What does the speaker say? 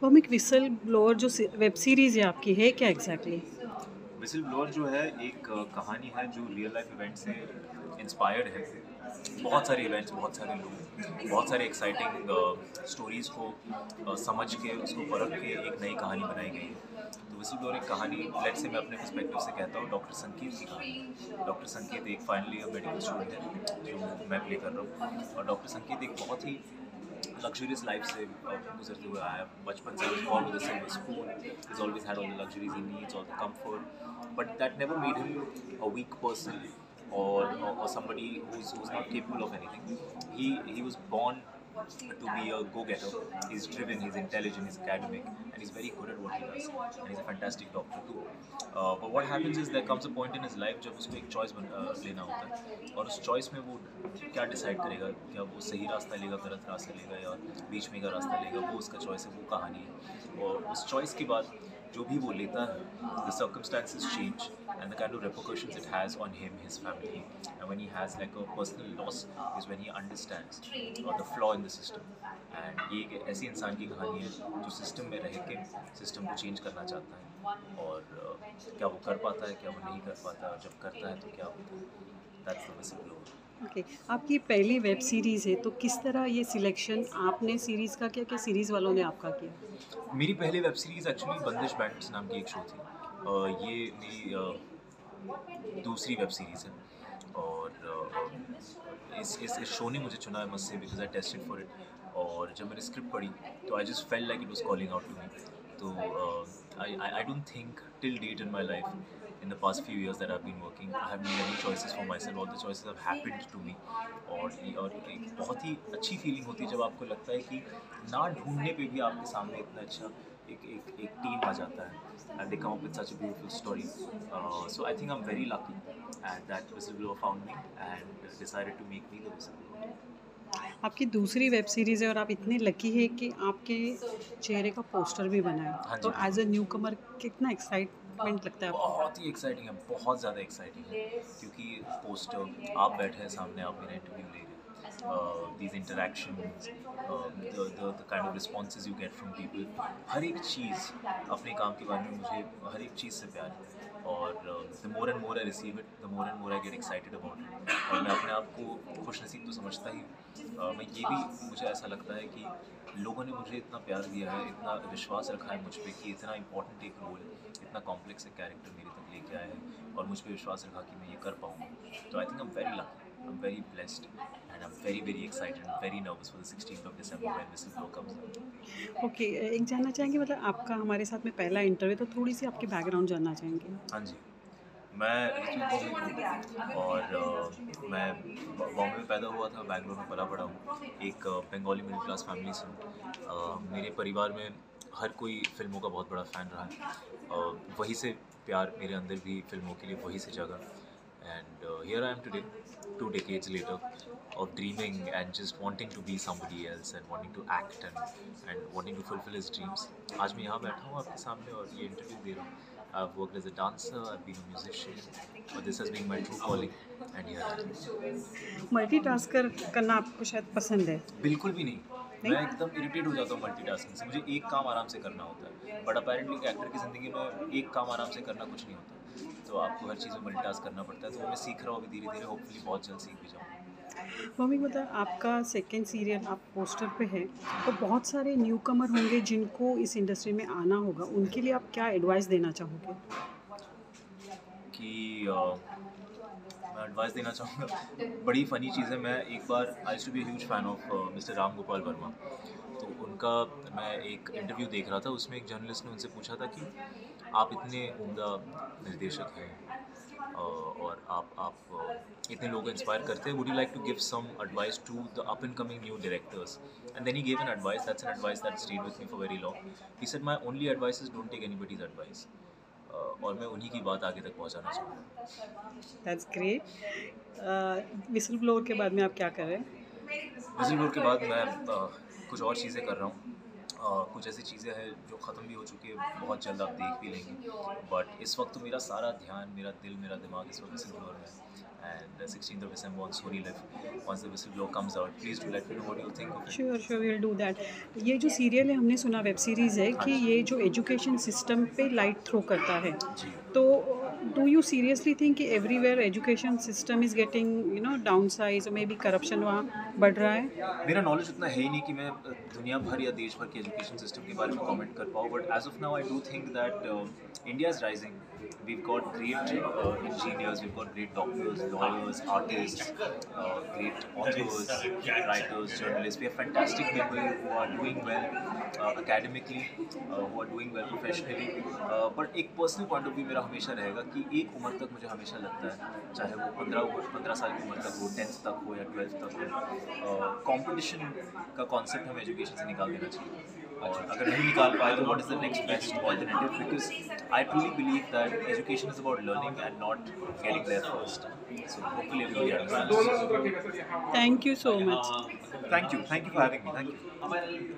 वो हम एक विसल ब्लोअर जो वेब सीरीज़ है आपकी है क्या एग्जैक्टली? विसल ब्लोअर जो है एक कहानी है जो रियल लाइफ इवेंट से इंस्पायर्ड है। बहुत सारे इवेंट्स, बहुत सारे लोग, बहुत सारे एक्साइटिंग स्टोरीज़ को समझ के उसको परख के एक नई कहानी बनाई गई है। तो विसल ब्लोअर एक कहानी, लेट से मैं अपने पर्सपेक्टिव से कहता हूँ, डॉक्टर संकेत की कहानी है। डॉक्टर संकेत एक फाइनल ईयर मेडिकल स्टूडेंट है जो मैं प्ले कर रहा हूँ, और डॉक्टर संकेत एक बहुत ही लग्जरियस लाइफ से गुजरते हुए आया। बचपन से was born with a silver spoon. He's always had all the luxuries he needs, all the comfort, but that never made him a weak person or somebody who's not capable of anything. He was born to be a go-getter. He's driven, he's intelligent, he's academic, and he's very good at what he does. And he's a fantastic doctor too. But what happens is there comes a point in his life जब उसको एक choice लेना होता है, और उस choice में वो क्या decide करेगा, क्या वो सही रास्ता लेगा, गलत रास्ता लेगा, या बीच में का रास्ता लेगा, वो उसका choice है, वो कहानी है। और उस choice के बाद जो भी वो लेता है, the circumstances change and the kind of repercussions it has on him, his family, and when he has like a personal loss is when he understands the flaw in the system. And ये एक ऐसी इंसान की कहानी है जो system में रह के सिस्टम को चेंज करना चाहता है, और क्या वो कर पाता है, क्या वो नहीं कर पाता, और जब करता है तो क्या होता है। That's the whistle blower. Okay, आपकी पहली वेब सीरीज़ है तो किस तरह ये सिलेक्शन आपने सीरीज़ का किया कि सीरीज़ वालों ने आपका किया? मेरी पहली वेब सीरीज़ एक्चुअली बंदिश बैंड्स नाम की एक शो थी। ये मेरी दूसरी वेब सीरीज़ है, और इस शो ने मुझे चुना है मस्ट से, because I tested for it. और जब मैंने स्क्रिप्ट पढ़ी तो I just felt like it was calling out to me. तो I don't think till date in my life in the past few years that I've been working, I have made any choices for myself. All the choices have happened to me. और एक बहुत ही अच्छी feeling होती है जब आपको लगता है कि ना ढूंढने पे भी आपके सामने इतना अच्छा एक टीम आ जाता है, and they come up with such a beautiful story. So I think I'm very lucky, and that whistleblower found me and decided to make me the whistleblower. आपकी दूसरी वेब सीरीज़ है और आप इतने लकी है कि आपके चेहरे का पोस्टर भी बना है, हाँ जी, तो एज बिल्कुल। अ न्यू कमर कितना एक्साइटमेंट लगता है आपको? बहुत ही एक्साइटिंग है, बहुत ज़्यादा एक्साइटिंग है, क्योंकि पोस्टर, आप बैठे हैं सामने, आप मेरा इंटरव्यू ले रहे हैं, these interactions, the kind of responses you get from people, हर एक चीज़ अपने काम के बारे में मुझे हर एक चीज़ से प्यार है। और the more and more I receive it, the more and more I get excited about it, और मैं अपने आप को खुशनसीब तो समझता ही हूँ। मैं ये भी, मुझे ऐसा लगता है कि लोगों ने मुझे इतना प्यार दिया है, इतना विश्वास रखा है मुझ पे कि इतना इम्पोर्टेंट एक रोल, इतना कॉम्प्लेक्स एक कैरेक्टर मेरे तक लेके आए हैं, और मुझ पे विश्वास रखा कि मैं ये कर पाऊँगा। तो I think I am very lucky, I am very blessed, and I am very very excited and very nervous for the 16th of December when Whistle Blow comes out. Okay, एक जानना चाहेंगे मतलब आपका हमारे साथ में पहला इंटरव्यू, तो थोड़ी सी आपकी बैकग्राउंड जानना चाहेंगे। हाँ जी, मैं ऋतु भौमिक हूँ, और मैं बॉम्बे में पैदा हुआ था, बैंगलोर में पला बड़ा हूँ। एक बंगाली मिडिल क्लास फैमिली से हूँ। मेरे परिवार में हर कोई फ़िल्मों का बहुत बड़ा फ़ैन रहा है, वहीं से प्यार मेरे अंदर भी फ़िल्मों के लिए वहीं से जगा। And here I am today, 2 decades later of dreaming and just wanting to be somebody else and wanting to act and wanting to fulfill his dreams. आज मैं यहाँ बैठा हूँ आपके सामने और ये इंटरव्यू दे रहा हूँ। I've worked as a dancer, I've been a musician, but this has been my true calling, and here I am. Multitasker करना आपको शायद पसंद है? बिल्कुल भी नहीं। नहीं? मैं एकदम इरिटेट हो जाता हूँ मल्टीटास्किंग से। मुझे एक काम आराम से करना होता है, बट अपेरेंटली एक एक्टर की ज़िंदगी में एक काम आराम से करना कुछ नहीं होता। तो आपको हर चीज़ में मल्टीटास्क करना पड़ता है, तो वो मैं सीख रहा हूँ अभी धीरे-धीरे, होपफुली बहुत जल्द सीख भी जाऊँगा। मम्मी मतलब आपका सेकंड सीरियल आप पोस्टर पे है, तो बहुत सारे न्यू कमर होंगे जिनको इस इंडस्ट्री में आना होगा, उनके लिए आप क्या एडवाइस देना चाहोगे? कि मैं एडवाइस देना चाहूँगा, बड़ी फ़नी चीज़ है। मैं एक बार, I used to be a huge fan of mister Ram Gopal Varma. तो उनका मैं एक इंटरव्यू देख रहा था, उसमें एक जर्नलिस्ट ने उनसे पूछा था कि आप इतने उम्दा निर्देशक हैं, और आप इतने लोगों को इंस्पायर करते हैं, would you like to give some advice to the up and coming new directors? And then he gave an advice, that's an advice that stayed with me for very long. He said my only advice is don't take anybody's advice. और मैं उन्हीं की बात आगे तक पहुंचाना चाहूँगा। That's great. Whistle blower के बाद में आप क्या कर रहे हैं? विजिल ब्लो के बाद मैं कुछ और चीज़ें कर रहा हूँ। कुछ ऐसी चीज़ें हैं जो ख़त्म भी हो चुकी है, बहुत जल्द आप देख भी लेंगे। बट इस वक्त तो मेरा सारा ध्यान, मेरा दिल, मेरा दिमाग इस वक्त विजिल ब्लोअर में है। and 16th of December on Sony Live. Once the whistleblower comes out, please do let me know what you think of it. Sure sure will do that. ये जो सीरियल है, हमने सुना वेब सीरीज़ है कि ये जो एजुकेशन सिस्टम पे लाइट थ्रो करता है, जी। तो डू यू सीरियसली थिंक कि everywhere education system is getting down size, may be corruption वहाँ बढ़ रहा है? मेरा नॉलेज उतना है ही नहीं कि मैं दुनिया भर या देश भर के एजुकेशन सिस्टम के बारे में कमेंट कर पाऊँ, but as of now I do think that India is rising. We've got great engineers, we've got great doctors, lawyers, artists, great authors, writers, journalists. We have fantastic people who are doing well academically, who are doing well professionally. But एक personal point of view मेरा हमेशा रहेगा कि एक उम्र तक मुझे हमेशा लगता है, चाहे वो 15 साल की उम्र तक हो, 10th तक हो या 12th तक हो, कंपटीशन का कॉन्सेप्ट हमें एजुकेशन से निकाल देना चाहिए. अगर नहीं निकाल पाए तो what is the next best alternative? Because I truly believe that education is about learning and not getting there first. So hopefully everybody understands. Thank you so much. Thank you for having me. Thank you.